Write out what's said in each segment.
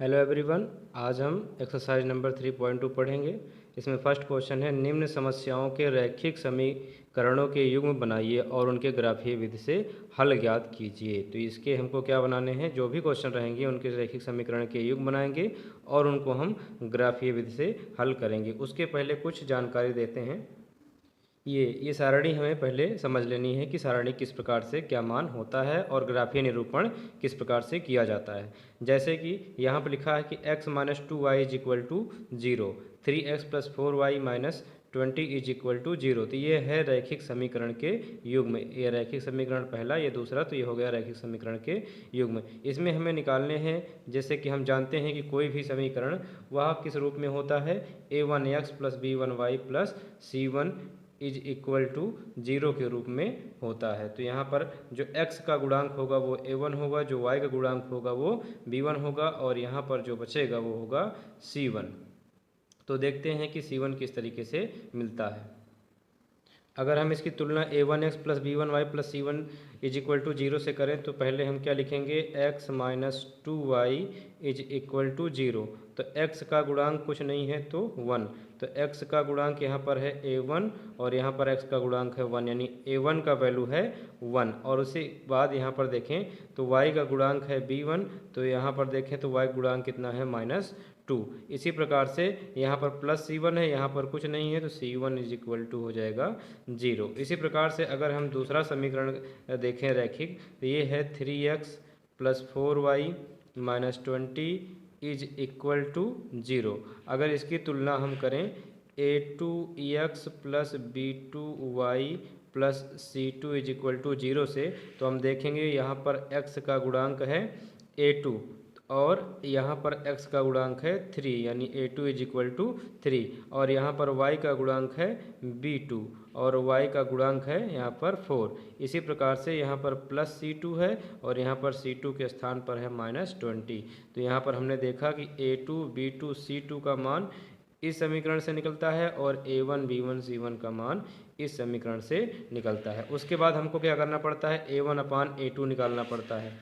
Hello everyone. आज हम exercise number 3.2 पढ़ेंगे। इसमें फर्स्ट क्वेश्चन है, निम्न समस्याओं के रैखिक समीकरणों के युग्म बनाइए और उनके ग्राफीय विधि से हल ज्ञात कीजिए। तो इसके हमको क्या बनाने हैं, जो भी क्वेश्चन रहेंगे उनके रैखिक समीकरण के युग्म बनाएंगे और उनको हम ग्राफीय विधि से हल करेंगे। उसके पहले कुछ जानकारी देते हैं। ये सारणी हमें पहले समझ लेनी है कि सारणी किस प्रकार से क्या मान होता है और ग्राफीय निरूपण किस प्रकार से किया जाता है। जैसे कि यहाँ पर लिखा है कि x minus 2y is equal to 0, 3x plus 4y minus 20 is equal to 0। तो ये है रैखिक समीकरण के युग्म। ये रैखिक समीकरण पहला, ये दूसरा, तो ये हो गया रैखिक समीकरण के युग्म। इसमें हमें निकालने हैं, जैसे कि हम जानते हैं कि कोई भी समीकरण वह किस रूप में होता है, a1x plus b1y plus c1 is equal to 0 के रूप में होता है। तो यहाँ पर जो x का गुणांक होगा वो a1 होगा, जो y का गुणांक होगा वो b1 होगा और यहाँ पर जो बचेगा वो होगा c1। तो देखते हैं कि c1 किस तरीके से मिलता है। अगर हम इसकी तुलना a1x plus b1y plus c1 is equal to 0 से करें तो पहले हम क्या लिखेंगे, x minus 2y is equal to 0। तो x का गुणांक कुछ नहीं है तो 1, तो x का गुणांक यहाँ पर है a1 और यहाँ पर x का गुणांक है 1, यानी a1 का वैल्यू है 1। और उसी बाद यहाँ पर देखें तो y का गुणांक है b1, तो यहाँ पर देखें तो y गुणांक कितना है, -2। इसी प्रकार से यहाँ पर प्लस c1 है, यहाँ पर कुछ नहीं है तो c1 इज इक्वल टू हो जाएगा 0। इसी प्रकार से अगर हम दूसरा समीकरण देखें रैखिक, तो ये है 3x plus 4y minus 20 is equal to 0। अगर इसकी तुलना हम करें a2x plus b2y plus c2 is equal to 0 से, तो हम देखेंगे यहाँ पर x का गुणांक है a2 और यहाँ पर x का गुणांक है 3, यानी a2 इज इक्वल टू 3, और यहाँ पर y का गुणांक है b2 और y का गुणांक है यहाँ पर 4। इसी प्रकार से यहाँ पर प्लस c2 है और यहाँ पर c2 के स्थान पर है -20। तो यहाँ पर हमने देखा कि a2 b2 c2 का मान इस समीकरण से निकलता है और a1 b1 c1 का मान इस समीकरण से निकलता है। उसके बाद हमको क्या करना पड़ता है, a1 अपान a2 निकालना पड़ता है।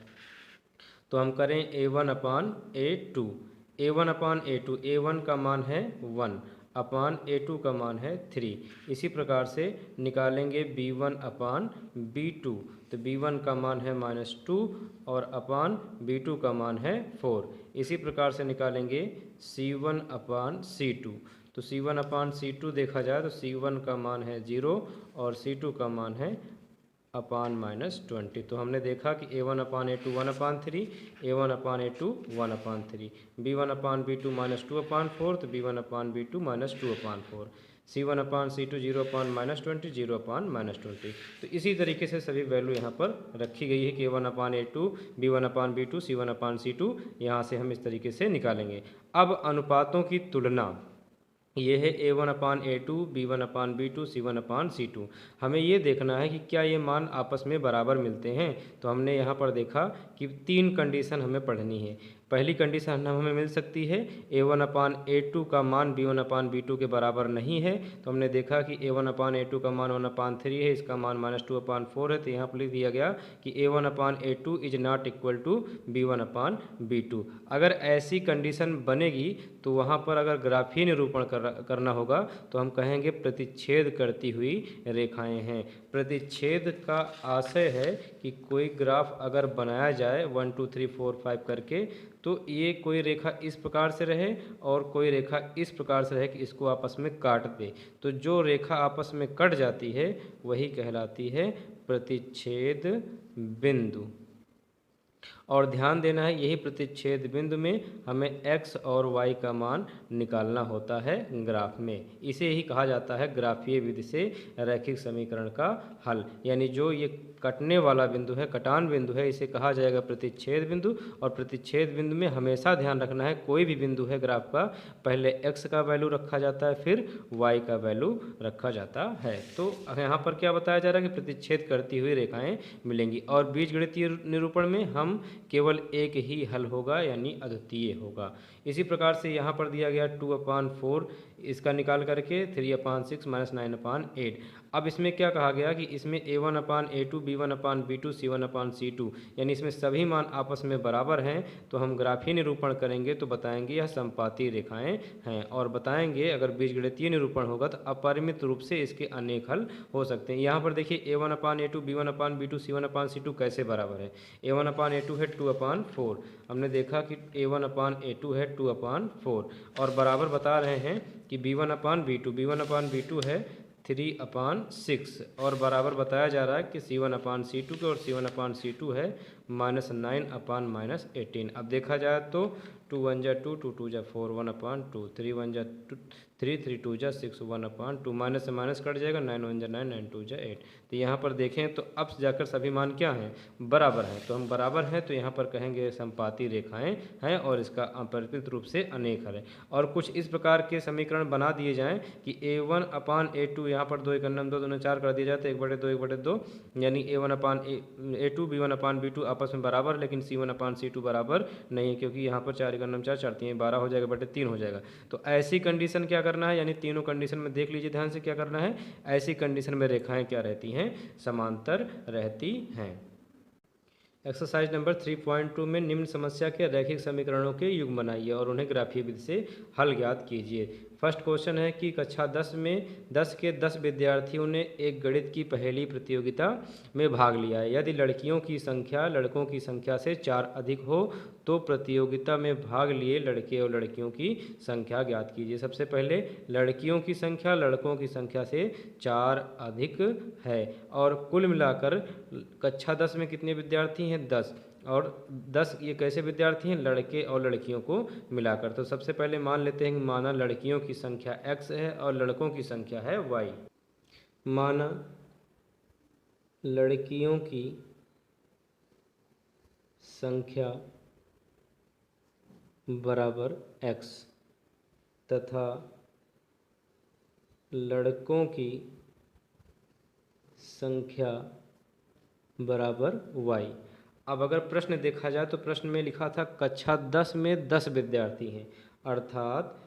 तो हम करें a1 upon a2, a1 upon a2, a1 का मान है 1 अपान a2 का मान है 3। इसी प्रकार से निकालेंगे b1 अपान b2, तो b1 का मान है -2 और अपान b2 का मान है 4। इसी प्रकार से निकालेंगे c1 अपान c2, तो c1 अपान c2 देखा जाए तो c1 का मान है 0 और c2 का मान है अपान -20। तो हमने देखा कि a1 अपान a2 1 अपान 3, a1 अपान a2 1 अपान 3, b1 अपान b2 -2 अपान 4, तो b1 अपान b2 -2 अपान 4, c1 अपान c2 0 अपान -20, 0 अपान -20। तो इसी तरीके से सभी वैल्यू यहाँ पर रखी गई है कि a1 upon a2, b1 upon b2, c1 अपान c2, यहाँ से हम इस तरीके से निकालेंगे। अब अनुपातों की तुलना, ये है a1 upon a2, b1 upon b2, c1 अपान c2। हमें ये देखना है कि क्या ये मान आपस में बराबर मिलते हैं। तो हमने यहाँ पर देखा कि 3 कंडीशन हमें पढ़नी है। पहली कंडीशन हमें मिल सकती है a1 अपान a2 का मान b1 अपान b2 के बराबर नहीं है। तो हमने देखा कि a1 अपान a2 का मान 1 अपान 3 है, इसका मान -2 अपान 4 है। तो यहाँ पर लिख दिया गया कि a1 upon a2 is not equal to b1 upon b2। अगर ऐसी कंडीशन बनेगी तो वहाँ पर अगर ग्राफीय निरूपण करना होगा तो हम कहेंगे प्रतिच्छेद करती हुई रेखाएं हैं। प्रतिच्छेद का आशय है कि कोई ग्राफ अगर बनाया जाए 1 2 3 4 5 करके, तो ये कोई रेखा इस प्रकार से रहे और कोई रेखा इस प्रकार से रहे कि इसको आपस में काट दे। तो जो रेखा आपस में कट जाती है वही कहलाती है प्रतिच्छेद बिंदु। और ध्यान देना है, यही प्रतिच्छेद बिंदु में हमें x और y का मान निकालना होता है ग्राफ में। इसे ही कहा जाता है ग्राफीय विधि से रैखिक समीकरण का हल। यानी जो ये कटने वाला बिंदु है, कटान बिंदु है, इसे कहा जाएगा प्रतिच्छेद बिंदु। और प्रतिच्छेद बिंदु में हमेशा ध्यान रखना है, कोई भी बिंदु है ग्राफ का, पहले x का वैल्यू रखा जाता है फिर y का वैल्यू रखा जाता है। तो यहाँ पर क्या बताया जा रहा है कि प्रतिच्छेद करती हुई रेखाएं मिलेंगी। और बीजगणितीय निरूपण में हम केवल एक ही हल होगा यानी अद्वितीय होगा। इसी प्रकार से यहाँ पर दिया गया 2/4 इसका निकाल करके 3/6 - 9/8। अब इसमें क्या कहा गया कि इसमें A1/A2 B1/B2 C1/C2 यानी इसमें सभी मान आपस में बराबर हैं। तो हम ग्राफीय निरूपण करेंगे तो बताएंगे यह समपाती रेखाएं हैं, और बताएंगे अगर बीजगणितीय निरूपण होगा तो अपरिमित रूप से इसके अनेक हल हो सकते हैं। यहाँ पर देखिए A1/A2 B1/B2 C1/C2 कैसे बराबर है। A1/A2 है 2/4, हमने देखा कि A1/A2 है 2/4, और बराबर बता रहे हैं कि B1/B2 है 3/6, और बराबर बताया जा रहा है कि C1/C2 के, और C1/C2 है -9/-18। अब देखा जाए तो 2 1 जा 2, 2 2 जा 4, 1/2, 3 1 जा 3, 3 2 जा 6, 1/2, माइनस से माइनस कट जाएगा, 9 1 जा 9, 9 2 जा 8। तो यहाँ पर देखें तो अब जाकर सभी मान क्या हैं, बराबर हैं। तो हम बराबर हैं तो यहाँ पर कहेंगे समपाती रेखाएं हैं, और इसका अपरिमित रूप से अनेक हल है। और कुछ इस प्रकार के समीकरण बना दिए जाएँ कि A1/A2 यहाँ पर 2 1 2 2 4 कर दिया जाए तो 1/2 1/2, यानी A1/A2 B1/B2 आपस में बराबर, लेकिन C1/C2 बराबर नहीं है, क्योंकि यहाँ पर 4 1 4 4 3 12 हो जाएगा, बटे 3 हो जाएगा। तो ऐसी कंडीशन क्या करना है, यानी तीनों कंडीशन में देख लीजिए ध्यान से क्या करना है। ऐसी कंडीशन में रेखाएं क्या रहती हैं, समांतर रहती हैं। एक्सरसाइज नंबर 3.2 में निम्न समस्या के रैखिक समीकरणों के युग्म बनाइए और उन्हें ग्राफीय विधि से हल ज्ञात कीजिए। फर्स्ट क्वेश्चन है कि कक्षा 10 में 10 के 10 विद्यार्थियों ने एक गणित की पहेली प्रतियोगिता में भाग लिया है। यदि लड़कियों की संख्या लड़कों की संख्या से 4 अधिक हो तो प्रतियोगिता में भाग लिए लड़के और लड़कियों की संख्या ज्ञात कीजिए। सबसे पहले लड़कियों की संख्या लड़कों की संख्या से 4 अधिक है, और कुल मिलाकर कक्षा 10 में कितने विद्यार्थी हैं, 10, और 10 ये कैसे विद्यार्थी हैं, लड़के और लड़कियों को मिलाकर। तो सबसे पहले मान लेते हैं कि माना लड़कियों की संख्या x है और लड़कों की संख्या है y। माना लड़कियों की संख्या बराबर x तथा लड़कों की संख्या बराबर y। अब अगर प्रश्न देखा जाए तो प्रश्न में लिखा था कक्षा 10 में 10 विद्यार्थी हैं, अर्थात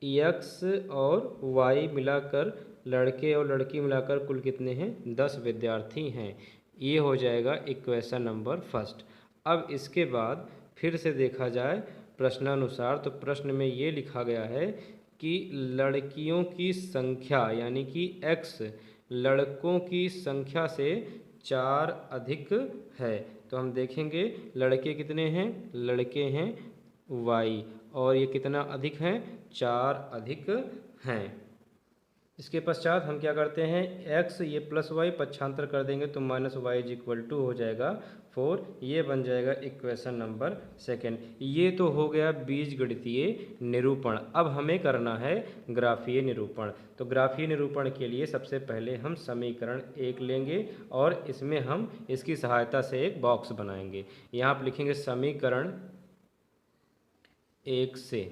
x और y मिलाकर लड़के और लड़की मिलाकर कुल कितने हैं, 10 विद्यार्थी हैं। ये हो जाएगा इक्वेशन नंबर फर्स्ट। अब इसके बाद फिर से देखा जाए प्रश्नानुसार तो प्रश्न में ये लिखा गया है कि लड़कियों की संख्या यानी कि x लड़कों की संख्या से 4 अधिक है। तो हम देखेंगे लड़के कितने हैं, लड़के हैं y, और ये कितना अधिक हैं, 4 अधिक हैं। इसके पश्चात हम क्या करते हैं, x ये प्लस y पक्षांतर कर देंगे तो -y = हो जाएगा 4। ये बन जाएगा इक्वेशन नंबर सेकेंड। ये तो हो गया बीजगणितीय निरूपण। अब हमें करना है ग्राफीय निरूपण। तो ग्राफीय निरूपण के लिए सबसे पहले हम समीकरण 1 लेंगे और इसमें हम इसकी सहायता से एक बॉक्स बनाएंगे। यहाँ आप लिखेंगे समीकरण 1 से,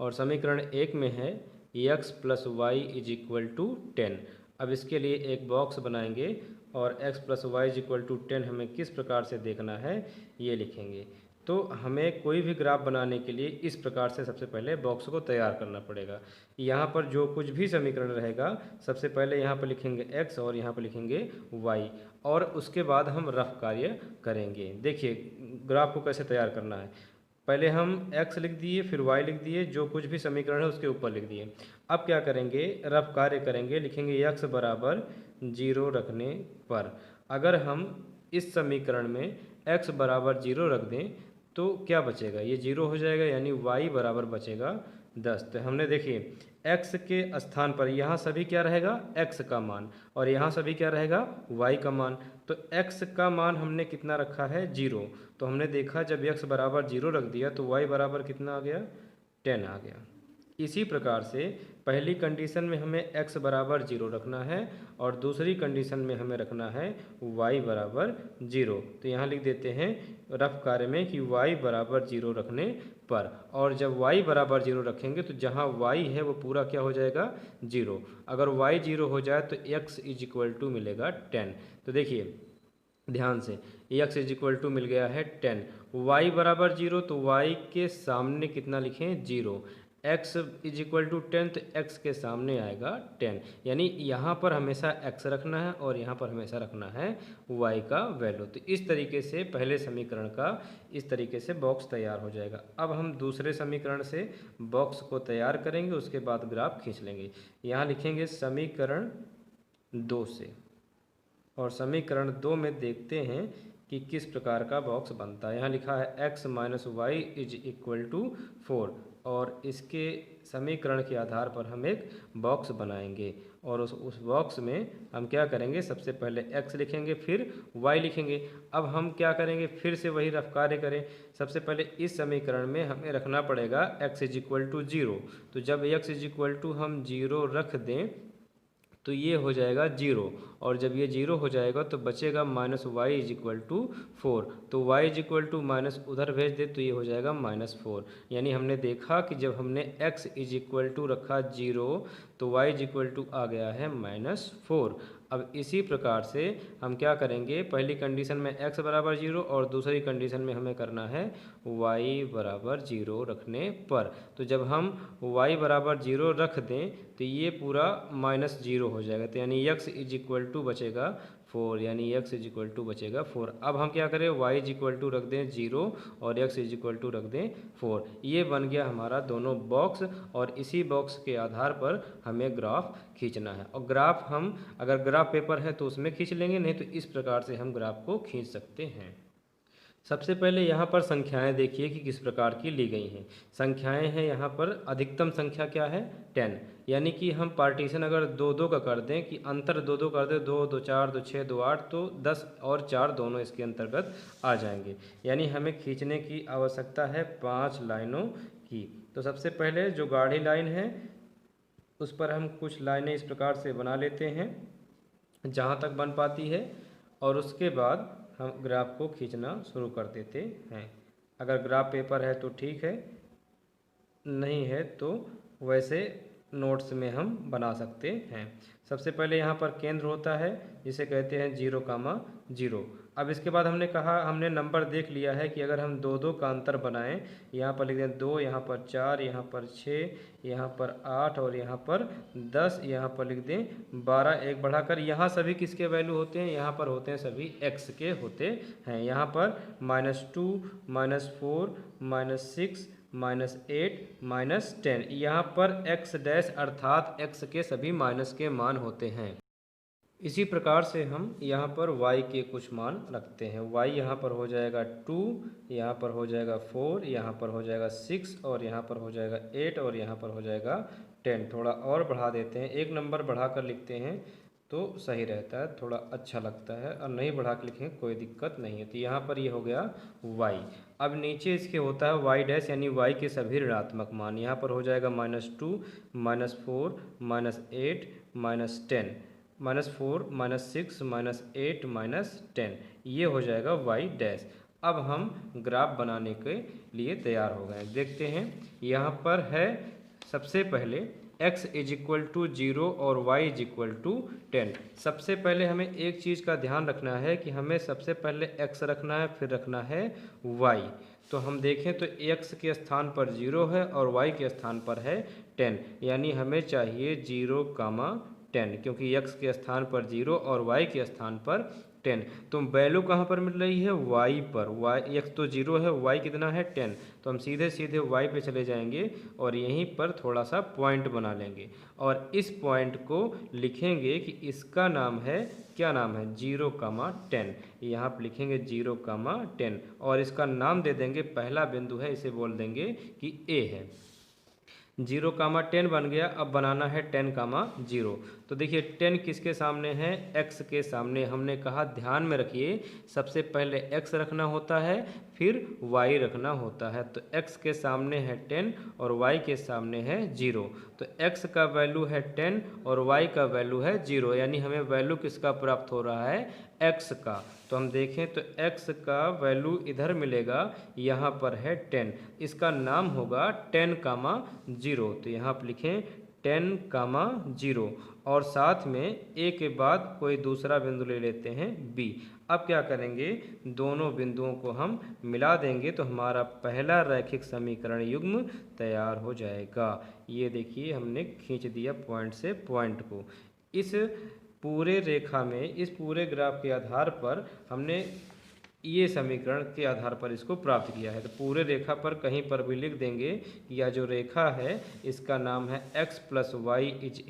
और समीकरण 1 में है x + y = 10। अब इसके लिए एक बॉक्स बनाएंगे और x + y = 10 हमें किस प्रकार से देखना है ये लिखेंगे। तो हमें कोई भी ग्राफ बनाने के लिए इस प्रकार से सबसे पहले बॉक्स को तैयार करना पड़ेगा। यहाँ पर जो कुछ भी समीकरण रहेगा सबसे पहले यहाँ पर लिखेंगे x और यहाँ पर लिखेंगे y, और उसके बाद हम रफ कार्य करेंगे। देखिए ग्राफ को कैसे तैयार करना है। पहले हम x लिख दिए, फिर y लिख दिए, जो कुछ भी समीकरण है उसके ऊपर लिख दिए। अब क्या करेंगे, रफ कार्य करेंगे। लिखेंगे x = 0 रखने पर अगर हम इस समीकरण में x = 0 रख दें तो क्या बचेगा, ये 0 हो जाएगा, यानी y बराबर बचेगा 10। तो हमने देखिए x के स्थान पर यहाँ सभी क्या रहेगा, x का मान, और यहाँ सभी क्या रहेगा, y का मान। तो x का मान हमने कितना रखा है, 0। तो हमने देखा जब x = 0 रख दिया तो y बराबर कितना आ गया, 10 आ गया। इसी प्रकार से पहली कंडीशन में हमें x = 0 रखना है और दूसरी कंडीशन में हमें रखना है y = 0। तो यहाँ लिख देते हैं रफ कार्य में कि y = 0 रखने पर, और जब y = 0 रखेंगे तो जहाँ y है वो पूरा क्या हो जाएगा, 0। अगर y 0 हो जाए तो x = मिलेगा 10। तो देखिए ध्यान से x = मिल गया है 10, y बराबर 0, तो y के सामने कितना लिखें? 0। x इज इक्वल टू 10, तो x के सामने आएगा 10। यानी यहाँ पर हमेशा x रखना है और यहाँ पर हमेशा रखना है y का वैल्यू। तो इस तरीके से पहले समीकरण का इस तरीके से बॉक्स तैयार हो जाएगा। अब हम दूसरे समीकरण से बॉक्स को तैयार करेंगे, उसके बाद ग्राफ खींच लेंगे। यहाँ लिखेंगे समीकरण 2 से, और समीकरण 2 में देखते हैं कि किस प्रकार का बॉक्स बनता है। यहाँ लिखा है x minus y is equal to 4, और इसके समीकरण के आधार पर हम एक बॉक्स बनाएंगे, और उस बॉक्स में हम क्या करेंगे? सबसे पहले x लिखेंगे, फिर y लिखेंगे। अब हम क्या करेंगे? फिर से वही रफ कार्य करें। सबसे पहले इस समीकरण में हमें रखना पड़ेगा x इज इक्वल टू 0। तो जब x इज इक्वल टू हम 0 रख दें तो ये हो जाएगा 0, और जब ये 0 हो जाएगा तो बचेगा minus y is equal to 4। तो y is equal to minus उधर भेज दे तो ये हो जाएगा -4। यानी हमने देखा कि जब हमने x इज इक्वल टू रखा 0 तो y इज इक्वल टू आ गया है -4। अब इसी प्रकार से हम क्या करेंगे? पहली कंडीशन में x बराबर 0 और दूसरी कंडीशन में हमें करना है y बराबर 0 रखने पर। तो जब हम y बराबर 0 रख दें तो ये पूरा -0 हो जाएगा। तो यानी x इज इक्वल टू बचेगा 4, यानी x इज इक्वल टू बचेगा 4। अब हम क्या करें? y इज इक्वल टू रख दें 0 और x इज इक्वल टू रख दें 4। ये बन गया हमारा दोनों बॉक्स, और इसी बॉक्स के आधार पर हमें ग्राफ खींचना है। और ग्राफ हम अगर ग्राफ पेपर है तो उसमें खींच लेंगे, नहीं तो इस प्रकार से हम ग्राफ को खींच सकते हैं। सबसे पहले यहाँ पर संख्याएं देखिए कि किस प्रकार की ली गई हैं। संख्याएं हैं यहाँ पर, अधिकतम संख्या क्या है? 10। यानी कि हम पार्टीशन अगर 2-2 का कर दें, कि अंतर 2-2 कर दें, 2 2 4 2 6 2 8, तो 10 और 4 दोनों इसके अंतर्गत आ जाएंगे। यानी हमें खींचने की आवश्यकता है 5 लाइनों की। तो सबसे पहले जो गाढ़ी लाइन है उस पर हम कुछ लाइनें इस प्रकार से बना लेते हैं जहाँ तक बन पाती है, और उसके बाद हम ग्राफ को खींचना शुरू कर देते हैं। अगर ग्राफ पेपर है तो ठीक है, नहीं है तो वैसे नोट्स में हम बना सकते हैं। सबसे पहले यहाँ पर केंद्र होता है जिसे कहते हैं 0,0। अब इसके बाद हमने कहा, हमने नंबर देख लिया है कि अगर हम 2-2 का अंतर बनाएं, यहाँ पर लिख दें 2, यहाँ पर 4, यहाँ पर 6, यहाँ पर 8 और यहाँ पर 10, यहाँ पर लिख दें 12, एक बढ़ाकर। यहाँ सभी किसके वैल्यू होते हैं? यहाँ पर होते हैं सभी x के होते हैं। यहाँ पर -2, -4, -6, -8, -10, यहाँ पर x डैश अर्थात x के सभी माइनस के मान होते हैं। इसी प्रकार से हम यहाँ पर y के कुछ मान रखते हैं। y यहाँ पर हो जाएगा 2, यहाँ पर हो जाएगा 4, यहाँ पर हो जाएगा 6, और यहाँ पर हो जाएगा 8, और यहाँ पर हो जाएगा 10। थोड़ा और बढ़ा देते हैं, एक नंबर बढ़ा कर लिखते हैं तो सही रहता है, थोड़ा अच्छा लगता है, और नहीं बढ़ा के लिखें कोई दिक्कत नहीं है। तो यहाँ पर ये हो गया y। अब नीचे इसके होता है y डैश, यानी y के सभी ऋणात्मक मान। यहाँ पर हो जाएगा -2, -4, -8, -10, -4, -6, -8, -10, ये हो जाएगा y डैश। अब हम ग्राफ बनाने के लिए तैयार हो गए। देखते हैं, यहाँ पर है सबसे पहले x इज इक्वल टू 0 और y इज इक्वल टू 10। सबसे पहले हमें एक चीज़ का ध्यान रखना है कि हमें सबसे पहले x रखना है, फिर रखना है y। तो हम देखें तो x के स्थान पर 0 है और y के स्थान पर है 10, यानी हमें चाहिए 0,10, क्योंकि x के स्थान पर 0 और y के स्थान पर 10। तो वैल्यू कहाँ पर मिल रही है? y पर। y x तो 0 है, y कितना है? 10। तो हम सीधे सीधे y पे चले जाएंगे और यहीं पर थोड़ा सा पॉइंट बना लेंगे, और इस पॉइंट को लिखेंगे कि इसका नाम है, क्या नाम है? 0,10। यहाँ पर लिखेंगे 0,10, और इसका नाम दे देंगे, पहला बिंदु है इसे बोल देंगे कि a है। 0,10 बन गया। अब बनाना है 10,0। तो देखिए 10 किसके सामने है? x के सामने। हमने कहा ध्यान में रखिए, सबसे पहले x रखना होता है, फिर y रखना होता है। तो x के सामने है 10 और y के सामने है 0। तो x का वैल्यू है 10 और y का वैल्यू है 0, यानी हमें वैल्यू किसका प्राप्त हो रहा है? x का। तो हम देखें तो x का वैल्यू इधर मिलेगा, यहाँ पर है 10, इसका नाम होगा 10,0। तो यहाँ पर लिखें 10, 0 और साथ में ए के बाद कोई दूसरा बिंदु ले लेते हैं बी। अब क्या करेंगे, दोनों बिंदुओं को हम मिला देंगे तो हमारा पहला रैखिक समीकरण युग्म तैयार हो जाएगा। ये देखिए हमने खींच दिया पॉइंट से पॉइंट को। इस पूरे रेखा में, इस पूरे ग्राफ के आधार पर हमने ये समीकरण के आधार पर इसको प्राप्त किया है। तो पूरे रेखा पर कहीं पर भी लिख देंगे कि यह जो रेखा है इसका नाम है x + y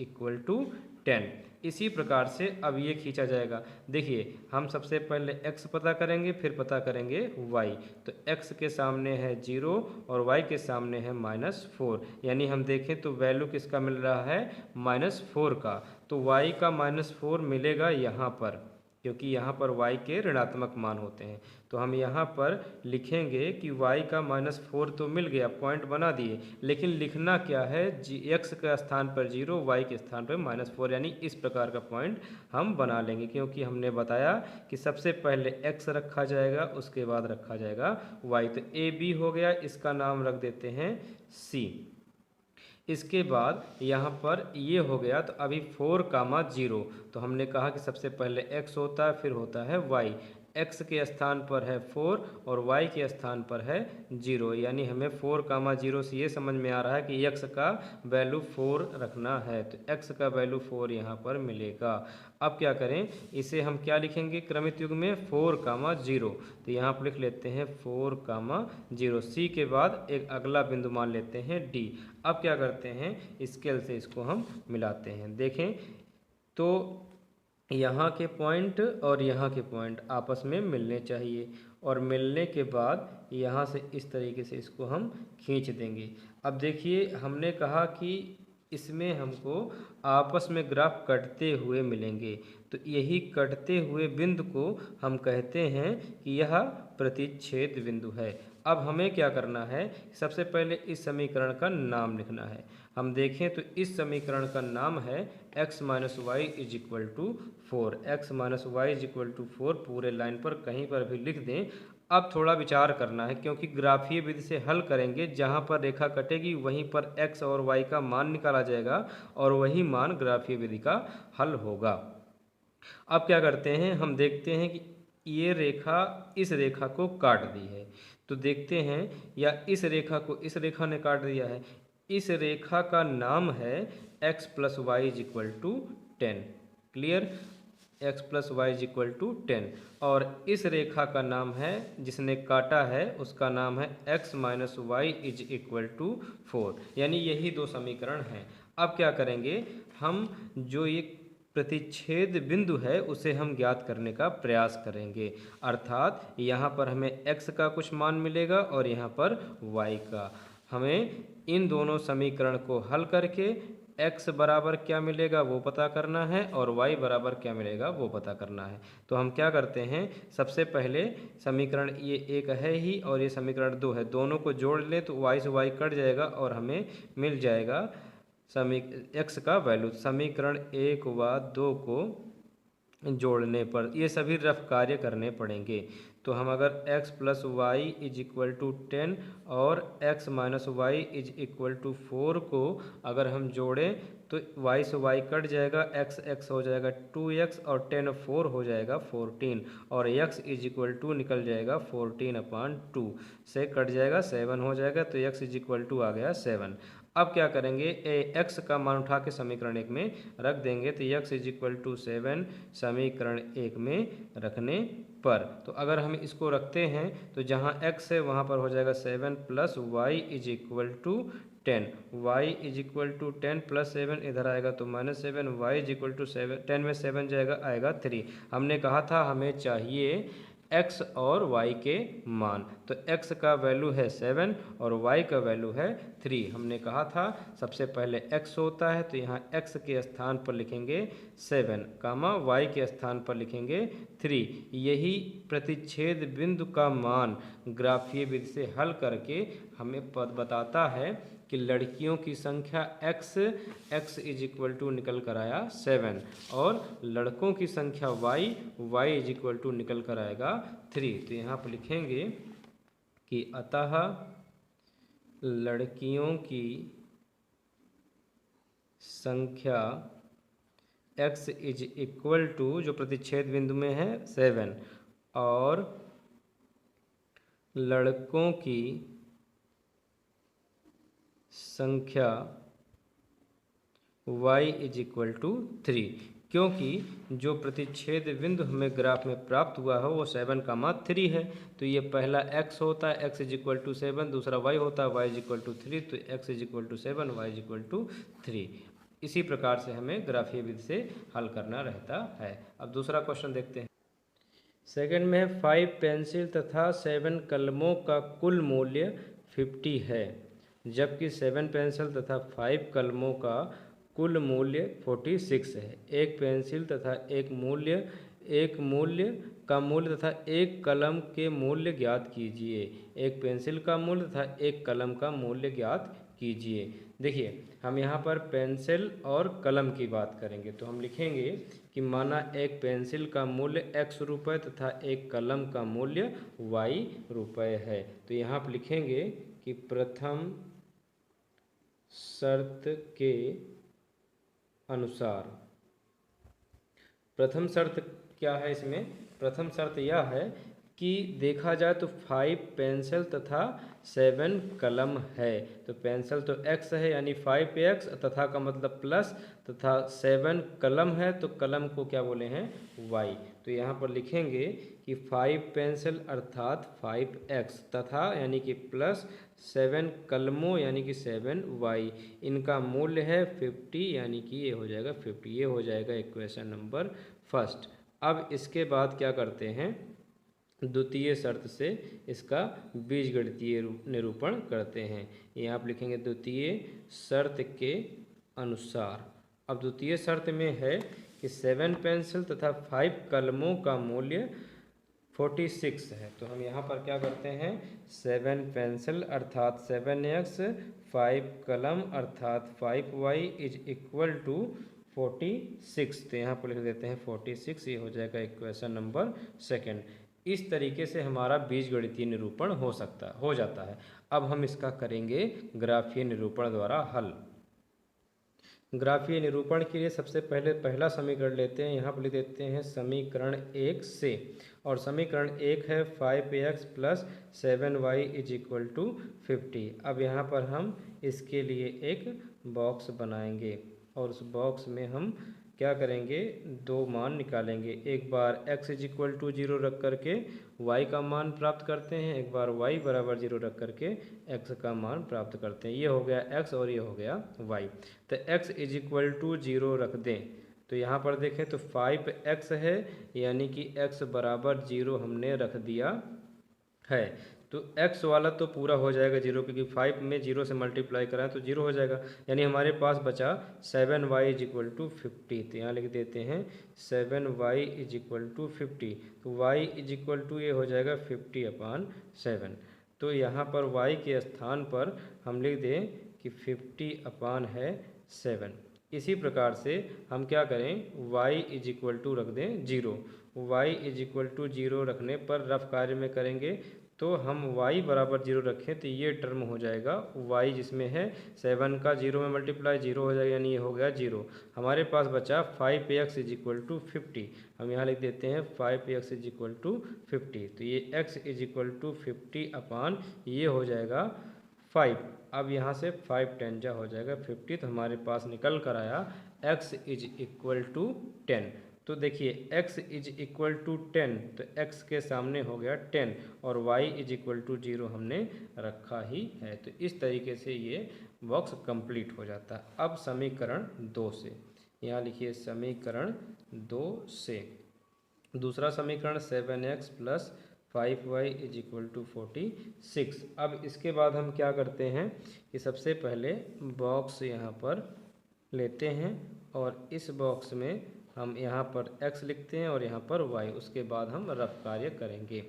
= 10। इसी प्रकार से अब ये खींचा जाएगा। देखिए हम सबसे पहले x पता करेंगे, फिर पता करेंगे y। तो x के सामने है 0 और y के सामने है -4, यानी हम देखें तो वैल्यू किसका मिल रहा है, -4 का। तो y का -4 मिलेगा यहाँ पर, क्योंकि यहाँ पर y के ऋणात्मक मान होते हैं। तो हम यहाँ पर लिखेंगे कि y का -4 तो मिल गया, पॉइंट बना दिए, लेकिन लिखना क्या है, x का स्थान पर 0, y के स्थान पर -4, यानी इस प्रकार का पॉइंट हम बना लेंगे। क्योंकि हमने बताया कि सबसे पहले x रखा जाएगा, उसके बाद रखा जाएगा y। तो a b हो गया, इसका नाम रख देते हैं c। इसके बाद यहाँ पर ये हो गया, तो अभी 4, 0। तो हमने कहा कि सबसे पहले x होता है, फिर होता है y। x के स्थान पर है 4 और y के स्थान पर है 0, यानी हमें 4, 0 से ये समझ में आ रहा है कि x का वैल्यू 4 रखना है। तो x का वैल्यू 4 यहाँ पर मिलेगा। अब क्या करें, इसे हम क्या लिखेंगे क्रमित युग में, 4, 0। तो यहाँ पर लिख लेते हैं 4, 0। c के बाद एक अगला बिंदु मान लेते हैं d। अब क्या करते हैं, स्केल से इसको हम मिलाते हैं। देखें तो यहाँ के पॉइंट और यहाँ के पॉइंट आपस में मिलने चाहिए, और मिलने के बाद यहाँ से इस तरीके से इसको हम खींच देंगे। अब देखिए हमने कहा कि इसमें हमको आपस में ग्राफ कटते हुए मिलेंगे, तो यही कटते हुए बिंदु को हम कहते हैं कि यह प्रतिच्छेद बिंदु है। अब हमें क्या करना है, सबसे पहले इस समीकरण का नाम लिखना है। हम देखें तो इस समीकरण का नाम है x - y = 4। x - y = 4 पूरे लाइन पर कहीं पर भी लिख दें। अब थोड़ा विचार करना है, क्योंकि ग्राफीय विधि से हल करेंगे, जहाँ पर रेखा कटेगी वहीं पर x और y का मान निकाला जाएगा और वही मान ग्राफीय विधि का हल होगा। अब क्या करते हैं, हम देखते हैं कि ये रेखा इस रेखा को काट दी है। तो देखते हैं, या इस रेखा को इस रेखा ने काट दिया है। इस रेखा का नाम है x + y = 10। Clear, x + y = 10। और इस रेखा का नाम है, जिसने काटा है उसका नाम है x - y = 4, यानी यही दो समीकरण हैं। अब क्या करेंगे, हम जो ये प्रतिच्छेद बिंदु है उसे हम ज्ञात करने का प्रयास करेंगे। अर्थात यहाँ पर हमें x का कुछ मान मिलेगा और यहाँ पर y का। हमें इन दोनों समीकरण को हल करके x बराबर क्या मिलेगा वो पता करना है और y बराबर क्या मिलेगा वो पता करना है। तो हम क्या करते हैं, सबसे पहले समीकरण ये एक है ही और ये समीकरण 2 है, दोनों को जोड़ लें तो y से y कट जाएगा और हमें मिल जाएगा x का वैल्यू। समीकरण 1 व 2 को जोड़ने पर ये सभी रफ कार्य करने पड़ेंगे। तो हम अगर x + y = 10 और x - y = 4 को अगर हम जोड़ें तो y से y कट जाएगा, x हो जाएगा 2x और 10 और 4 हो जाएगा 14, और x = निकल जाएगा 14/2 से कट जाएगा 7 हो जाएगा, तो x = आ गया 7। अब क्या करेंगे, x का मान उठा के समीकरण 1 में रख देंगे, तो x = 7 समीकरण 1 में रखने पर। तो अगर हम इसको रखते हैं तो जहाँ x है वहाँ पर हो जाएगा 7 + y = 10। y = 10 + 7 इधर आएगा तो -7, y = 7, 10 में 7 जाएगा, आएगा 3। हमने कहा था हमें चाहिए x और y के मान, तो x का वैल्यू है 7 और y का वैल्यू है 3। हमने कहा था सबसे पहले x होता है तो यहाँ x के स्थान पर लिखेंगे 7, y के स्थान पर लिखेंगे 3। यही प्रतिच्छेद बिंदु का मान ग्राफीय विधि से हल करके हमें पद बताता है कि लड़कियों की संख्या x = निकल कर आया 7 और लड़कों की संख्या y = निकल कर आएगा 3। तो यहाँ पर लिखेंगे कि अतः लड़कियों की संख्या x इज इक्वल टू, जो प्रतिच्छेद बिंदु में है 7, और लड़कों की संख्या y इज इक्वल टू 3, क्योंकि जो प्रतिच्छेद बिंदु हमें ग्राफ में प्राप्त हुआ है वो 7 का 3 है। तो ये पहला x होता है, x इज इक्वल टू 7, दूसरा y होता है, y इज इक्वल टू 3, तो x is equal to 7, y is equal to 3। इसी प्रकार से हमें ग्राफीय विधि से हल करना रहता है। अब दूसरा क्वेश्चन देखते हैं। सेकंड में 5 पेंसिल तथा 7 कलमों का कुल मूल्य 50 है, जबकि 7 पेंसिल तथा 5 कलमों का कुल मूल्य 46 है। एक पेंसिल तथा एक मूल्य का मूल्य तथा एक कलम के मूल्य ज्ञात कीजिए। एक पेंसिल का मूल्य तथा एक कलम का मूल्य ज्ञात कीजिए। देखिए, हम यहाँ पर पेंसिल और कलम की बात करेंगे, तो हम लिखेंगे कि माना एक पेंसिल का मूल्य x रुपये तथा एक कलम का मूल्य y रुपये है। तो यहाँ पर लिखेंगे कि प्रथम शर्त के अनुसार, प्रथम शर्त क्या है इसमें? प्रथम शर्त यह है कि देखा जाए तो 5 पेंसिल तथा 7 कलम है। तो पेंसिल तो x है यानी 5x, तथा का मतलब प्लस, तथा 7 कलम है तो कलम को क्या बोले हैं? y। तो यहाँ पर लिखेंगे कि 5 पेंसिल अर्थात 5x, तथा यानी कि प्लस 7 कलमों यानी कि 7y, इनका मूल्य है 50, यानी कि ये हो जाएगा 50। ये हो जाएगा इक्वेशन नंबर फर्स्ट। अब इसके बाद क्या करते हैं? द्वितीय शर्त से इसका बीजगणितीय निरूपण करते हैं। यहाँ आप लिखेंगे द्वितीय शर्त के अनुसार। अब द्वितीय शर्त में है कि 7 पेंसिल तथा 5 कलमों का मूल्य 46 है। तो हम यहाँ पर क्या करते हैं? 7 पेंसिल अर्थात 7x, 5 कलम अर्थात 5y इज इक्वल टू 46। तो यहाँ पर लिख देते हैं 46। ये हो जाएगा इक्वेशन नंबर सेकंड। इस तरीके से हमारा बीजगणितीय निरूपण हो जाता है। अब हम इसका करेंगे ग्राफीय निरूपण द्वारा हल। ग्राफीय निरूपण के लिए सबसे पहले पहला समीकरण लेते हैं। यहाँ पर लिख देते हैं समीकरण 1 से, और समीकरण 1 है 5x plus 7y is equal to 50। अब यहाँ पर हम इसके लिए एक बॉक्स बनाएंगे, और उस बॉक्स में हम क्या करेंगे? दो मान निकालेंगे। एक बार x इज इक्वल टू 0 रख करके y का मान प्राप्त करते हैं, एक बार y बराबर 0 रख करके x का मान प्राप्त करते हैं। ये हो गया x और ये हो गया y। तो x इज इक्वल टू 0 रख दें, तो यहाँ पर देखें तो 5x है, यानी कि x बराबर 0 हमने रख दिया है। तो x वाला तो पूरा हो जाएगा 0, क्योंकि 5 में 0 से मल्टीप्लाई कराएं तो 0 हो जाएगा, यानी हमारे पास बचा 7y इज इक्वल टू 50। तो यहाँ लिख देते हैं 7y इज इक्वल टू 50। तो y इज इक्वल टू ये हो जाएगा 50/7। तो यहाँ पर y के स्थान पर हम लिख दें कि 50/7। इसी प्रकार से हम क्या करें? y इज इक्वल टू रख दें 0। y इज इक्वल टू 0 रखने पर रफ कार्य में करेंगे तो हम y बराबर 0 रखें तो ये टर्म हो जाएगा y, जिसमें है 7 का 0 में मल्टीप्लाई 0 हो जाएगा, यानी ये हो गया 0। हमारे पास बचा 5x इज इक्वल टू 50। हम यहाँ लिख देते हैं 5x इज इक्वल टू 50। तो ये x इज इक्वल टू 50 ये हो जाएगा 5। अब यहाँ से 5 10 जा हो जाएगा 50। तो हमारे पास निकल कर आया x इज इक्वल टू 10। तो देखिए x इज इक्वल टू 10, तो x के सामने हो गया 10, और y इज इक्वल टू 0 हमने रखा ही है। तो इस तरीके से ये बॉक्स कंप्लीट हो जाता है। अब समीकरण 2 से, यहाँ लिखिए समीकरण 2 से दूसरा समीकरण 7x plus 5y is equal to 46। अब इसके बाद हम क्या करते हैं कि सबसे पहले बॉक्स यहाँ पर लेते हैं, और इस बॉक्स में हम यहाँ पर x लिखते हैं और यहाँ पर y। उसके बाद हम रफ कार्य करेंगे।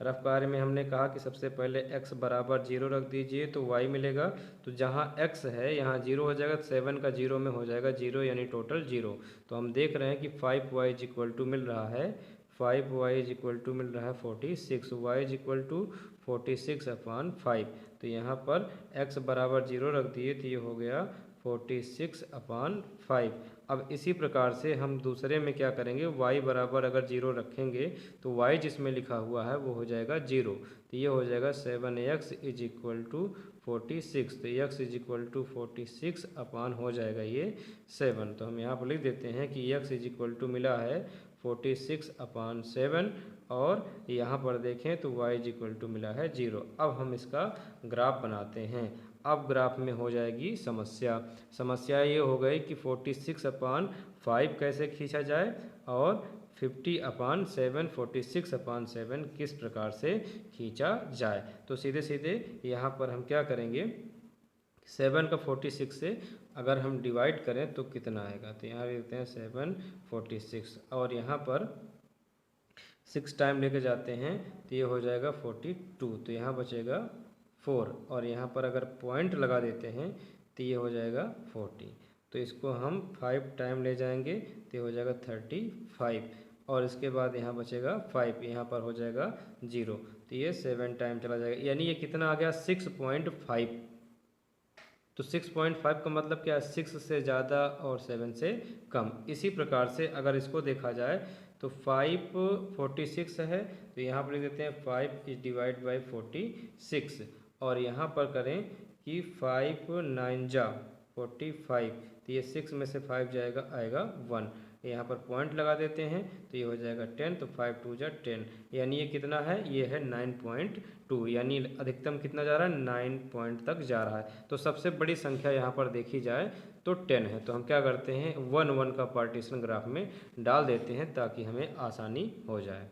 रफ कार्य में हमने कहा कि सबसे पहले x बराबर 0 रख दीजिए तो y मिलेगा। तो जहाँ x है यहाँ 0 हो जाएगा, 7 का 0 में हो जाएगा 0, यानी टोटल 0। तो हम देख रहे हैं कि 5y इज इक्वल टू मिल रहा है 5y इज इक्वल टू मिल रहा है 46, y इज इक्वल टू 46/5। तो यहाँ पर x बराबर 0 रख दिए तो ये हो गया 46/5। अब इसी प्रकार से हम दूसरे में क्या करेंगे, y बराबर अगर 0 रखेंगे तो y जिसमें लिखा हुआ है वो हो जाएगा 0। तो ये हो जाएगा 7x इज इक्वल टू 46। तो x इज इक्वल टू 46 अपान हो जाएगा ये 7। तो हम यहाँ पर लिख देते हैं कि x इज इक्वल टू मिला है 46/7 और यहाँ पर देखें तो y इज इक्वल टू मिला है 0। अब हम इसका ग्राफ बनाते हैं। अब ग्राफ में हो जाएगी समस्या ये हो गई कि 46/5 कैसे खींचा जाए और 50/7 46/7 किस प्रकार से खींचा जाए। तो सीधे सीधे यहाँ पर हम क्या करेंगे, 7 का 46 से अगर हम डिवाइड करें तो कितना आएगा, तो यहाँ लिखते हैं 7 46 और यहाँ पर 6 टाइम लेके जाते हैं तो ये हो जाएगा 42। तो यहाँ बचेगा 4 और यहाँ पर अगर पॉइंट लगा देते हैं तो ये हो जाएगा 40। तो इसको हम 5 टाइम ले जाएंगे तो ये हो जाएगा 35 और इसके बाद यहाँ बचेगा 5, यहाँ पर हो जाएगा 0। तो ये 7 टाइम चला जाएगा, यानी ये कितना आ गया 6.5। तो 6.5 का मतलब क्या है, 6 से ज़्यादा और 7 से कम। इसी प्रकार से अगर इसको देखा जाए तो 5 46 है तो यहाँ पर लिख देते हैं 5 इज डिवाइड बाई 46 और यहाँ पर करें कि 5 9 जा 45। तो ये 6 में से 5 जाएगा आएगा 1, यहाँ पर पॉइंट लगा देते हैं तो ये हो जाएगा 10। तो 5 2 जा 10, यानी ये कितना है, ये है 9.2, यानी अधिकतम कितना जा रहा है 9 पॉइंट तक जा रहा है। तो सबसे बड़ी संख्या यहाँ पर देखी जाए तो 10 है। तो हम क्या करते हैं 1 1 का पार्टीशन ग्राफ में डाल देते हैं ताकि हमें आसानी हो जाए।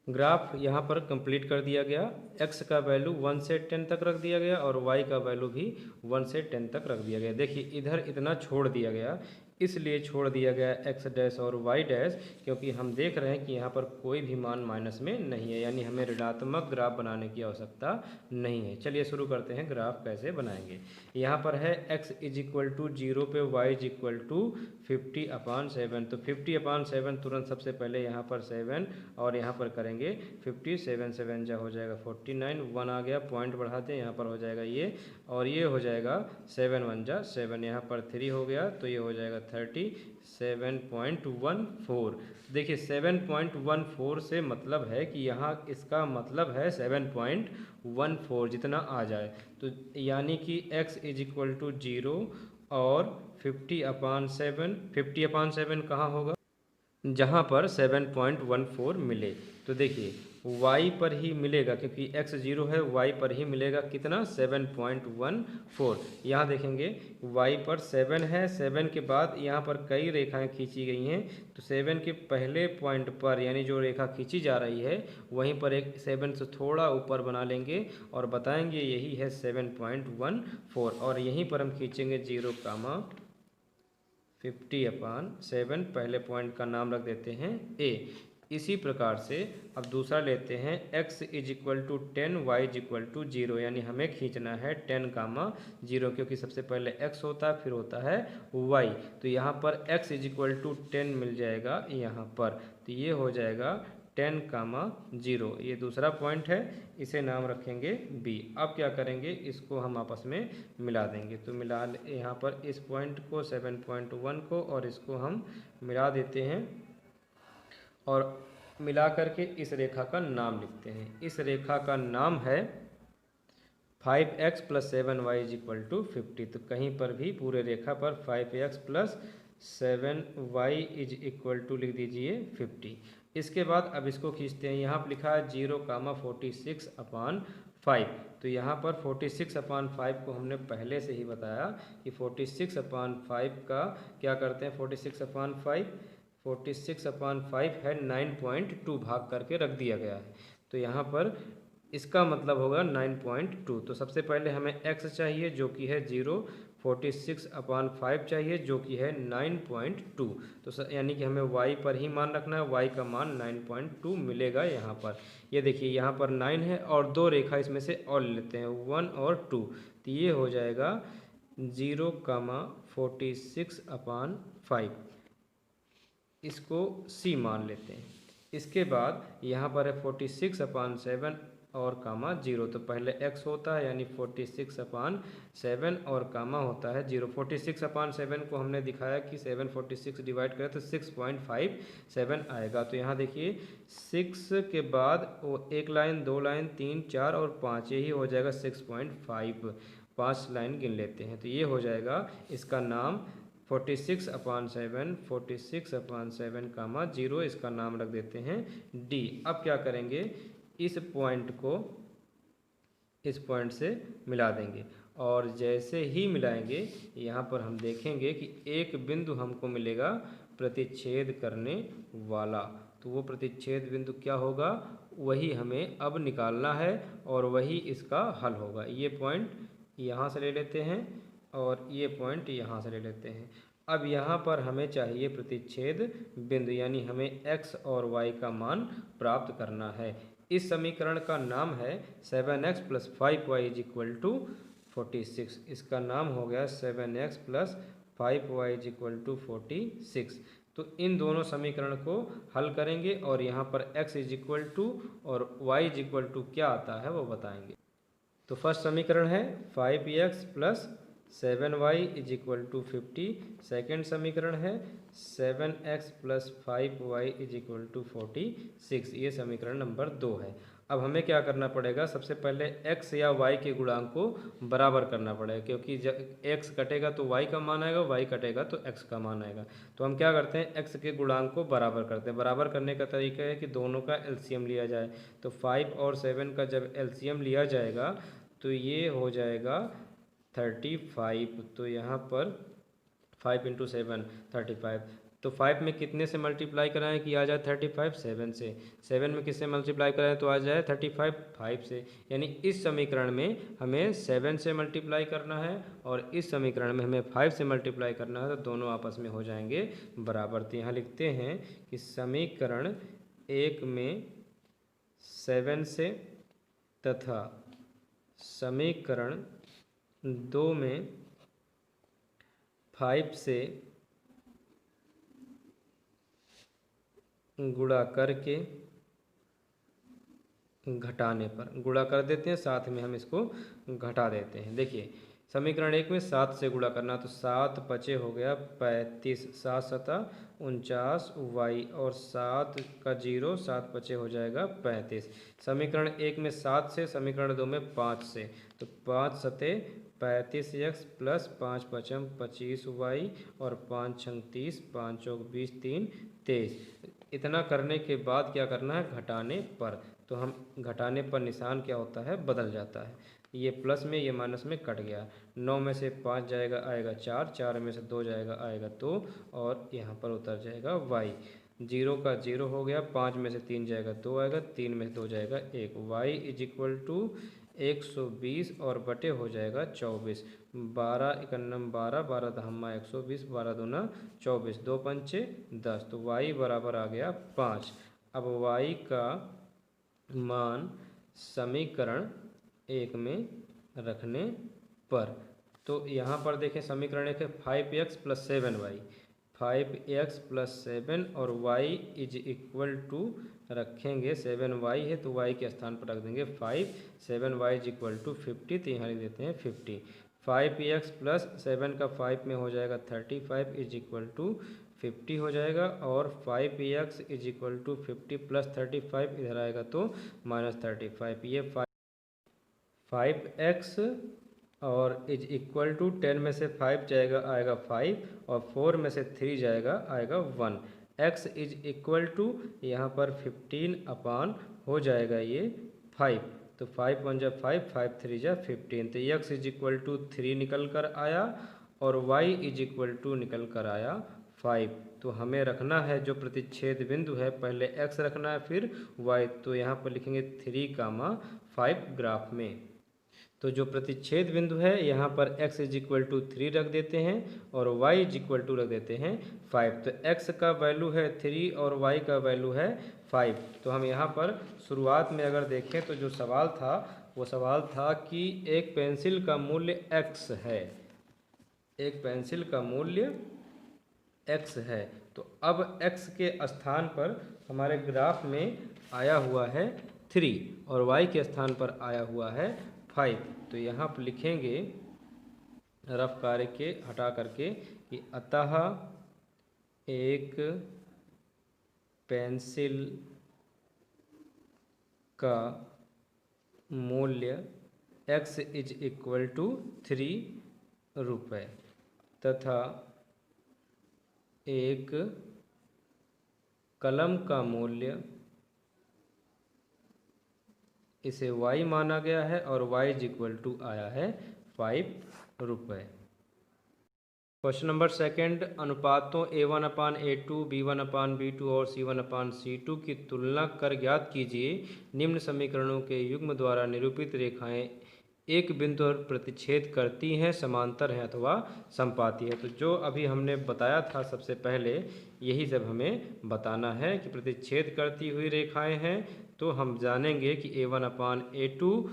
ग्राफ यहाँ पर कंप्लीट कर दिया गया। x का वैल्यू 1 से 10 तक रख दिया गया और y का वैल्यू भी 1 से 10 तक रख दिया गया। देखिए इधर इतना छोड़ दिया गया, इसलिए छोड़ दिया गया x डैश और y डैश, क्योंकि हम देख रहे हैं कि यहाँ पर कोई भी मान माइनस में नहीं है, यानी हमें ऋणात्मक ग्राफ बनाने की आवश्यकता नहीं है। चलिए शुरू करते हैं, ग्राफ कैसे बनाएंगे। यहाँ पर है x इज इक्वल टू 0 पे y इज इक्वल टू 50/7। तो 50/7 तुरंत सबसे पहले यहाँ पर 7 और यहाँ पर करेंगे 50, 7 7 जा हो जाएगा 49, 1 आ गया, पॉइंट बढ़ाते हैं, यहाँ पर हो जाएगा ये और ये हो जाएगा 7 1 जा 7, यहाँ पर 3 हो गया तो ये हो जाएगा 37.14। देखिए 7.14 से मतलब है कि यहाँ इसका मतलब है 7.14 जितना आ जाए। तो यानी कि x इज इक्वल टू 0 और 50/7 कहाँ होगा, जहाँ पर 7.14 मिले। तो देखिए y पर ही मिलेगा क्योंकि x 0 है, y पर ही मिलेगा कितना 7.14। यहाँ देखेंगे y पर 7 है, 7 के बाद यहाँ पर कई रेखाएं खींची गई हैं। तो 7 के पहले पॉइंट पर यानी जो रेखा खींची जा रही है वहीं पर एक 7 से थोड़ा ऊपर बना लेंगे और बताएंगे यही है 7.14 और यहीं पर हम खींचेंगे 0, 50/7, पहले पॉइंट का नाम रख देते हैं a। इसी प्रकार से अब दूसरा लेते हैं x is equal to 10 y is equal to 0, यानी हमें खींचना है 10, 0 क्योंकि सबसे पहले x होता है फिर होता है y। तो यहाँ पर x इज इक्वल टू 10 मिल जाएगा यहाँ पर, तो ये हो जाएगा 10, 0। ये दूसरा पॉइंट है, इसे नाम रखेंगे b। अब क्या करेंगे, इसको हम आपस में मिला देंगे। तो मिला यहाँ पर इस पॉइंट को 7.1 को और इसको हम मिला देते हैं और मिला करके इस रेखा का नाम लिखते हैं। इस रेखा का नाम है 5x + 7y is equal to 50। तो कहीं पर भी पूरे रेखा पर 5x + 7y is equal to लिख दीजिए 50। इसके बाद अब इसको खींचते हैं, यहाँ पर लिखा है 0, 46/5। तो यहाँ पर 46/5 को हमने पहले से ही बताया कि 46/5 का क्या करते हैं, 46/5 है 9.2 भाग करके रख दिया गया है। तो यहाँ पर इसका मतलब होगा 9.2। तो सबसे पहले हमें x चाहिए जो कि है 0, 46/5 चाहिए जो कि है 9.2। तो यानी कि हमें y पर ही मान रखना है, y का मान 9.2 मिलेगा यहाँ पर। ये देखिए यहाँ पर 9 है और 2 रेखा इसमें से और लेते हैं 1 और 2। तो ये हो जाएगा 0, 46/5, इसको c मान लेते हैं। इसके बाद यहाँ पर है 46/7 और कामा 0। तो पहले x होता है यानी 46/7 और कामा होता है 0। 46/7 को हमने दिखाया कि 7 46 डिवाइड करें तो 6.57 आएगा। तो यहाँ देखिए 6 के बाद वो 1 लाइन 2 लाइन 3 4 और 5, यही हो जाएगा 6.5। 5 लाइन गिन लेते हैं तो ये हो जाएगा इसका नाम 46/7 कामा 0, इसका नाम रख देते हैं D। अब क्या करेंगे, इस पॉइंट से मिला देंगे और जैसे ही मिलाएंगे यहाँ पर हम देखेंगे कि एक बिंदु हमको मिलेगा प्रतिच्छेद करने वाला। तो वो प्रतिच्छेद बिंदु क्या होगा, वही हमें अब निकालना है और वही इसका हल होगा। ये पॉइंट यहाँ से ले लेते हैं और ये पॉइंट यहाँ से ले लेते हैं। अब यहाँ पर हमें चाहिए प्रतिच्छेद बिंदु, यानी हमें x और y का मान प्राप्त करना है। इस समीकरण का नाम है 7x + 5y = 46। इसका नाम हो गया 7x + 5y = 46। तो इन दोनों समीकरण को हल करेंगे और यहाँ पर x = और y = क्या आता है वो बताएंगे। तो फर्स्ट समीकरण है 5x + 7y = 50। सेकेंड समीकरण है 7x + 5y = 46। ये समीकरण नंबर 2 है। अब हमें क्या करना पड़ेगा, सबसे पहले x या y के गुणांक को बराबर करना पड़ेगा, क्योंकि जब x कटेगा तो y का मान आएगा, y कटेगा तो x का मान आएगा। तो हम क्या करते हैं, x के गुणांक को बराबर करते हैं। बराबर करने का तरीका है कि दोनों का एलसीएम लिया जाए। तो 5 और 7 का जब एलसीएम लिया जाएगा तो ये हो जाएगा 35। तो यहाँ पर 5 × 7 35। तो 5 में कितने से मल्टीप्लाई कराएं कि आ जाए 35, 7 से। 7 में किससे मल्टीप्लाई कराएं तो आ जाए 35, 5 से। यानी इस समीकरण में हमें 7 से मल्टीप्लाई करना है और इस समीकरण में हमें 5 से मल्टीप्लाई करना है, तो दोनों आपस में हो जाएंगे बराबर। तो यहाँ लिखते हैं कि समीकरण 1 में 7 से तथा समीकरण 2 में 5 से गुणा करके घटाने पर गुणा कर देते हैं, साथ में हम इसको घटा देते हैं। देखिए समीकरण 1 में 7 से गुणा करना, तो 7 पचे हो गया 35, 7 7 49 y और 7 का 0, 7 पचे हो जाएगा 35। समीकरण 1 में 7 से, समीकरण 2 में 5 से, तो 5 7 35x + 5 5 25y और 5 6 30, 5 चौक 20, 3 23। इतना करने के बाद क्या करना है, घटाने पर। तो हम घटाने पर निशान क्या होता है, बदल जाता है। ये प्लस में ये माइनस में कट गया। 9 में से 5 जाएगा आएगा 4, 4 में से 2 जाएगा आएगा 2 और यहाँ पर उतर जाएगा y। 0 का 0 हो गया, 5 में से 3 जाएगा 2 आएगा, 3 में से 2 जाएगा 1। y = 120 और बटे हो जाएगा 24। 12 × 12, 12 दहम्मा 120, 12 दूना 24, 2 पंचे 10। तो y बराबर आ गया 5। अब y का मान समीकरण 1 में रखने पर, तो यहाँ पर देखें समीकरण 1 है 5x + 7y। 5x + 7 और y = रखेंगे 7y है तो y के स्थान पर रख देंगे 5। 7y = 50, तो यहाँ लिख देते हैं 50। 5x + 7 का 5 में हो जाएगा 35 = 50 हो जाएगा और 5x = 50 + 35 इधर आएगा तो -35। ये 5x और = 10 में से 5 जाएगा आएगा 5 और 4 में से 3 जाएगा आएगा 1। x = यहाँ पर 15 हो जाएगा ये 5। तो 5 × 1 = 5, 5 × 3 = 15। तो x = 3 निकल कर आया और y = निकल कर आया 5। तो हमें रखना है जो प्रतिच्छेद बिंदु है, पहले x रखना है फिर y। तो यहाँ पर लिखेंगे 3, 5 ग्राफ में। तो जो प्रतिच्छेद बिंदु है यहाँ पर x = 3 रख देते हैं और y = रख देते हैं 5। तो x का वैल्यू है 3 और y का वैल्यू है 5। तो हम यहाँ पर शुरुआत में अगर देखें तो जो सवाल था वो सवाल था कि एक पेंसिल का मूल्य x है, एक पेंसिल का मूल्य x है। तो अब x के स्थान पर हमारे ग्राफ में आया हुआ है 3 और y के स्थान पर आया हुआ है 5। तो यहाँ पर लिखेंगे रफ कार्य के हटा करके कि अतः एक पेंसिल का मूल्य x इज इक्वल टू 3 रुपये तथा एक कलम का मूल्य, इसे y माना गया है और y इज इक्वल टू आया है 5 रुपये। क्वेश्चन नंबर सेकंड, अनुपातों A1/A2, B1/B2 और C1/C2 की तुलना कर ज्ञात कीजिए निम्न समीकरणों के युग्म द्वारा निरूपित रेखाएं एक बिंदु पर प्रतिच्छेद करती हैं, समांतर हैं अथवा समपाती है। तो जो अभी हमने बताया था सबसे पहले, यही सब हमें बताना है कि प्रतिच्छेद करती हुई रेखाएं हैं। तो हम जानेंगे कि A1/A2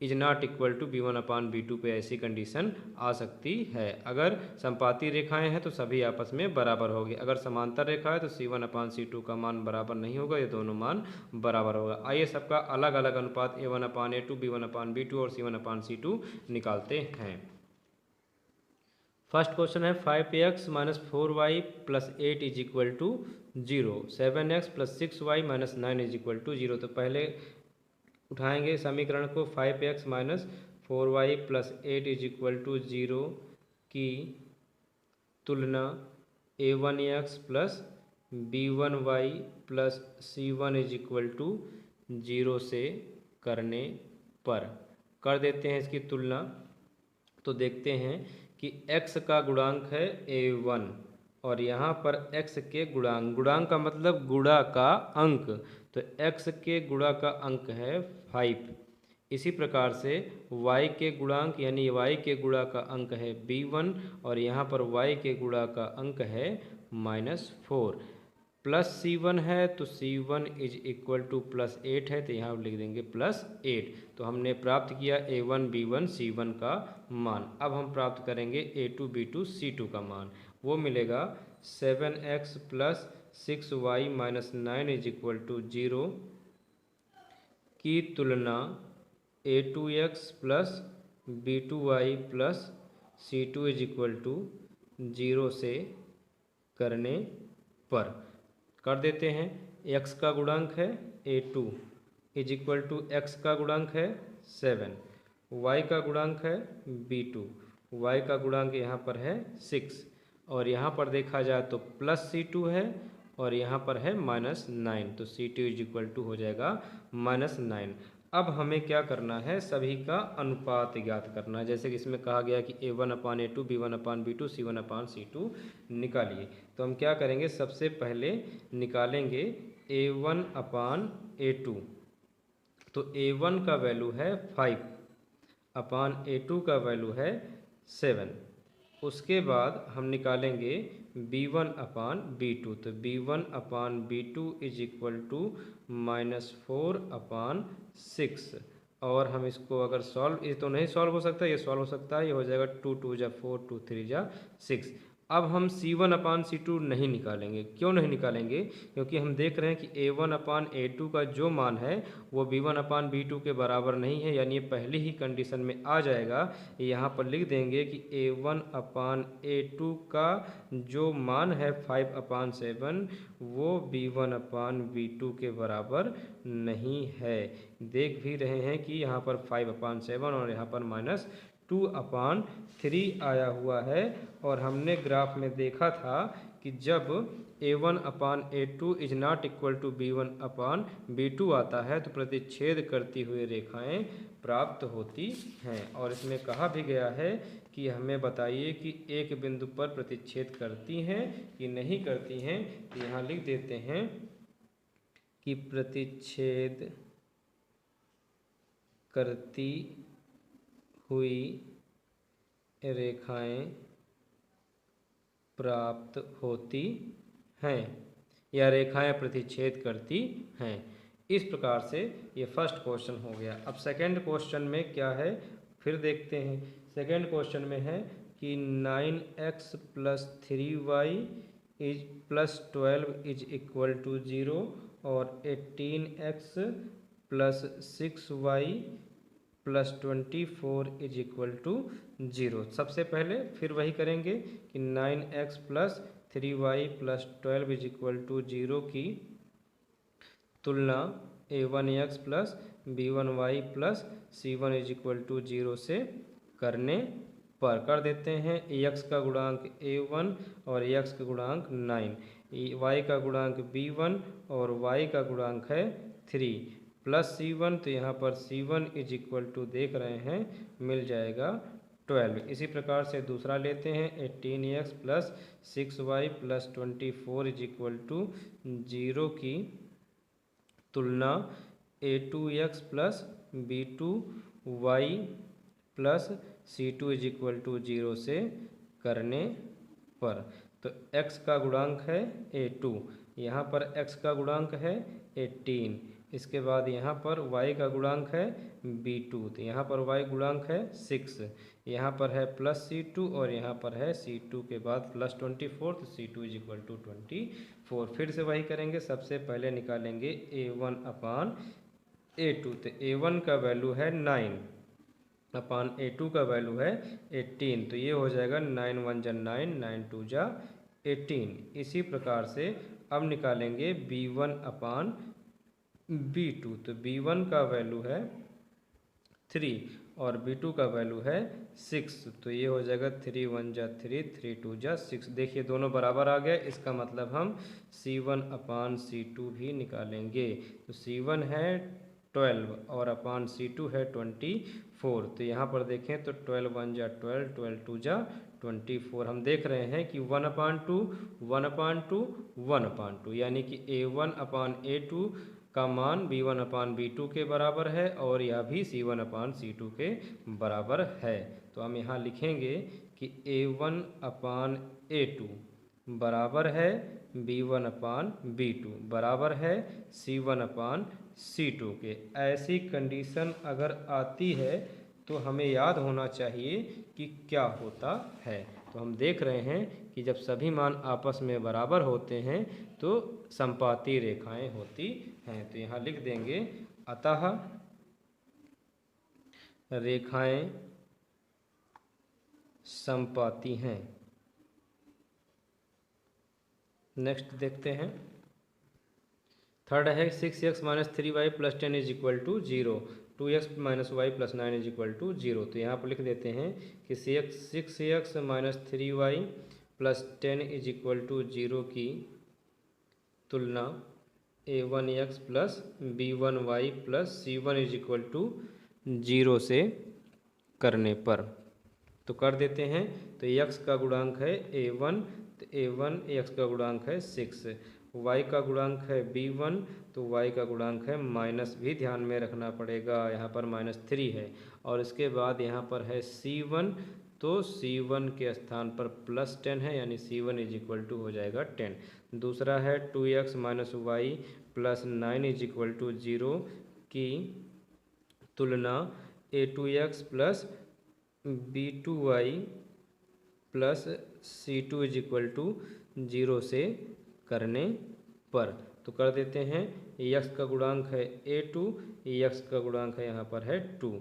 is not equal to B1/B2 पे ऐसी कंडीशन आ सकती है। अगर समपाती रेखाएं हैं तो सभी आपस में बराबर होगी। अगर समांतर रेखा है तो C1/C2 का मान बराबर नहीं होगा, ये दोनों मान बराबर होगा। आइए सबका अलग अलग अनुपात A1/A2, B1/B2 और C1/C2 निकालते हैं। फर्स्ट क्वेश्चन है 5x minus 4y plus 8 is equal to 0, 7x plus 6y minus 9 is equal to 0। तो पहले उठाएंगे समीकरण को, 5x minus 4y plus 8 is equal to 0 की तुलना a1x plus b1y plus c1 is equal to 0 से करने पर कर देते हैं इसकी तुलना। तो देखते हैं कि x का गुणांक है a1 और यहाँ पर x के गुणांक का मतलब गुणा का अंक, तो x के गुणा का अंक है 5। इसी प्रकार से y के गुणांक यानी y के गुणा का अंक है b1 और यहाँ पर y के गुणा का अंक है -4। प्लस c1 है तो c1 is equal two plus 8 है, तो यहाँ लिख देंगे +8। तो हमने प्राप्त किया a1 b1 c1 का मान। अब हम प्राप्त करेंगे a2 b2 c2 का मान। वो मिलेगा 7x plus 6y minus 9 is equal to 0 की तुलना a2x plus b2y plus c2 is equal to 0 से करने पर कर देते हैं। x का गुणांक है a2 is equal to x का गुणांक है 7, y का गुणांक है b2, y का गुणांक यहाँ पर है 6 और यहाँ पर देखा जाए तो प्लस c2 है और यहाँ पर है -9, तो c2 इज इक्वल टू हो जाएगा -9। अब हमें क्या करना है, सभी का अनुपात ज्ञात करना है। जैसे कि इसमें कहा गया कि a1/a2, b1/b2, c1/c2 निकालिए। तो हम क्या करेंगे, सबसे पहले निकालेंगे a1/a2। तो a1 का वैल्यू है 5 अपान a2 का वैल्यू है 7। उसके बाद हम निकालेंगे b1/b2। तो b1/b2 इज इक्वल टू -4/6। और हम इसको अगर सॉल्व, ये तो नहीं सॉल्व हो सकता, ये सॉल्व हो सकता है, ये हो जाएगा 2 2 जा 4, 2 3 जा 6। अब हम c1/c2 नहीं निकालेंगे। क्यों नहीं निकालेंगे, क्योंकि हम देख रहे हैं कि a1/a2 का जो मान है वो b1/b2 के बराबर नहीं है, यानी ये पहली ही कंडीशन में आ जाएगा। यहाँ पर लिख देंगे कि a1/a2 का जो मान है 5/7 वो b1/b2 के बराबर नहीं है। देख भी रहे हैं कि यहाँ पर 5/7 और यहाँ पर -2/3 आया हुआ है। और हमने ग्राफ में देखा था कि जब a1/a2 is not equal to b1/b2 आता है तो प्रतिच्छेद करती हुई रेखाएं प्राप्त होती हैं। और इसमें कहा भी गया है कि हमें बताइए कि एक बिंदु पर प्रतिच्छेद करती हैं कि नहीं करती हैं। तो यहाँ लिख देते हैं कि प्रतिच्छेद करती हुई रेखाएं प्राप्त होती हैं या रेखाएं प्रतिच्छेद करती हैं। इस प्रकार से ये फर्स्ट क्वेश्चन हो गया। अब सेकंड क्वेश्चन में क्या है फिर देखते हैं। सेकंड क्वेश्चन में है कि 9x plus 3y plus 12 is equal to 0 और 18x plus 6y plus 24 is equal to 0। सबसे पहले फिर वही करेंगे कि 9x plus 3y plus 12 is equal to 0 की तुलना a1x plus b1y plus c1 is equal to 0 से करने पर कर देते हैं। x का गुणांक a1 और x का गुणांक 9, y का गुणांक b1 और y का गुणांक है 3 प्लस c1, तो यहाँ पर c1 इज इक्वल टू देख रहे हैं मिल जाएगा 12। इसी प्रकार से दूसरा लेते हैं 18x plus 6y plus 24 is equal to 0 की तुलना a2x plus b2y plus c2 is equal to 0 से करने पर। तो x का गुणांक है a2, यहाँ पर x का गुणांक है 18, इसके बाद यहाँ पर y का गुणांक है b2, तो यहाँ पर y गुणांक है 6, यहाँ पर है प्लस c2 और यहाँ पर है c2 के बाद प्लस 24, तो c2 इज इक्वल टू 24। फिर से वही करेंगे, सबसे पहले निकालेंगे a1 अपान a2, तो a1 का वैल्यू है 9 अपान a2 का वैल्यू है 18, तो ये हो जाएगा 9 1 जा 9, 9 2 जा 18। इसी प्रकार से अब निकालेंगे b1 अपान b2, तो b1 का वैल्यू है 3 और b2 का वैल्यू है 6, तो ये हो जाएगा 3 1 जा 3, 3 2 जा 6। देखिए दोनों बराबर आ गए, इसका मतलब हम c1 अपान c2 भी निकालेंगे। तो c1 है 12 और अपान c2 है 24, तो यहाँ पर देखें तो 12 1 जा 12, 12 2 जा 24। हम देख रहे हैं कि 1 अपान 2 1 अपान 2 1 अपान 2, यानी कि a1 अपान a2 का मान b1 अपान b2 के बराबर है और यह भी c1 अपान c2 के बराबर है। तो हम यहाँ लिखेंगे कि a1 अपान a2 बराबर है b1 अपान b2 बराबर है c1 अपान c2 के। ऐसी कंडीशन अगर आती है तो हमें याद होना चाहिए कि क्या होता है। तो हम देख रहे हैं कि जब सभी मान आपस में बराबर होते हैं तो समपाती रेखाएं होती हैं। तो यहाँ लिख देंगे अतः रेखाएं समपाती हैं। नेक्स्ट देखते हैं, थर्ड है 6x minus 3y plus 10 is equal to 0, 2x minus y plus 9 is equal to 0। तो यहाँ पर लिख देते हैं कि 6x minus 3y plus 10 is equal to 0 की तुलना a1x plus b1y plus c1 is equal to 0 से करने पर। तो कर देते हैं, तो x का गुणांक है a1, तो a1 x का गुणांक है 6, y का गुणांक है b1, तो y का गुणांक है माइनस भी ध्यान में रखना पड़ेगा, यहाँ पर -3 है। और इसके बाद यहाँ पर है c1, तो c1 के स्थान पर प्लस 10 है, यानी c1 इज इक्वल टू हो जाएगा 10। दूसरा है 2x minus y plus 9 is equal to 0 की तुलना a2x plus b2y plus c2 is equal to 0 से करने पर। तो कर देते हैं, x का गुणांक है a2, x का गुणांक है यहाँ पर है 2,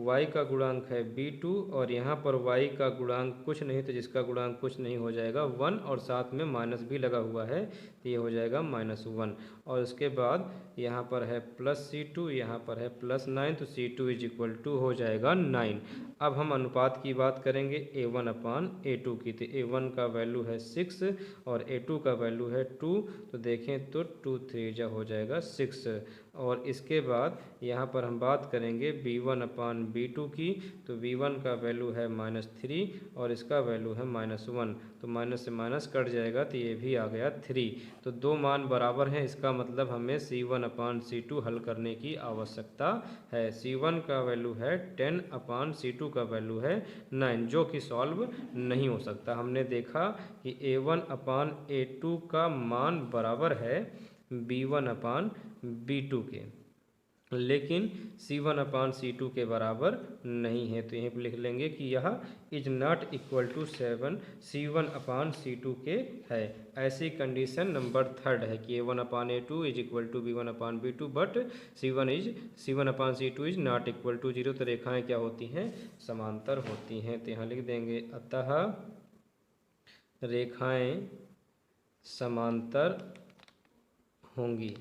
y का गुणांक है b2 और यहाँ पर y का गुणांक कुछ नहीं, तो जिसका गुणांक कुछ नहीं हो जाएगा 1 और साथ में माइनस भी लगा हुआ है, तो ये हो जाएगा -1। और उसके बाद यहाँ पर है प्लस c2, यहाँ पर है प्लस 9, तो c2 इज इक्वल टू हो जाएगा 9। अब हम अनुपात की बात करेंगे a1 अपान a2 की, तो a1 का वैल्यू है 6 और a2 का वैल्यू है 2, तो देखें तो 2 3 जा हो जाएगा 6। और इसके बाद यहाँ पर हम बात करेंगे b1 अपान b2 की, तो b1 का वैल्यू है -3 और इसका वैल्यू है -1, तो माइनस से माइनस कट जाएगा, तो ये भी आ गया 3। तो दो मान बराबर हैं, इसका मतलब हमें c1 अपान c2 हल करने की आवश्यकता है। c1 का वैल्यू है 10 अपान c2 का वैल्यू है 9, जो कि सॉल्व नहीं हो सकता। हमने देखा कि a1 अपान a2 का मान बराबर है b1 अपान b2 के। लेकिन C1/C2 के बराबर नहीं है। तो यहीं पर लिख लेंगे कि यह is not equal to 7 C1/C2 के है। ऐसी कंडीशन नंबर थर्ड है कि A1/A2 is equal to B1/B2 but C1/C2 is not equal to 0। तो रेखाएं क्या होती हैं? समांतर होती हैं। तो यहाँ लिख देंगे अतः रेखाएं समांतर होंगी।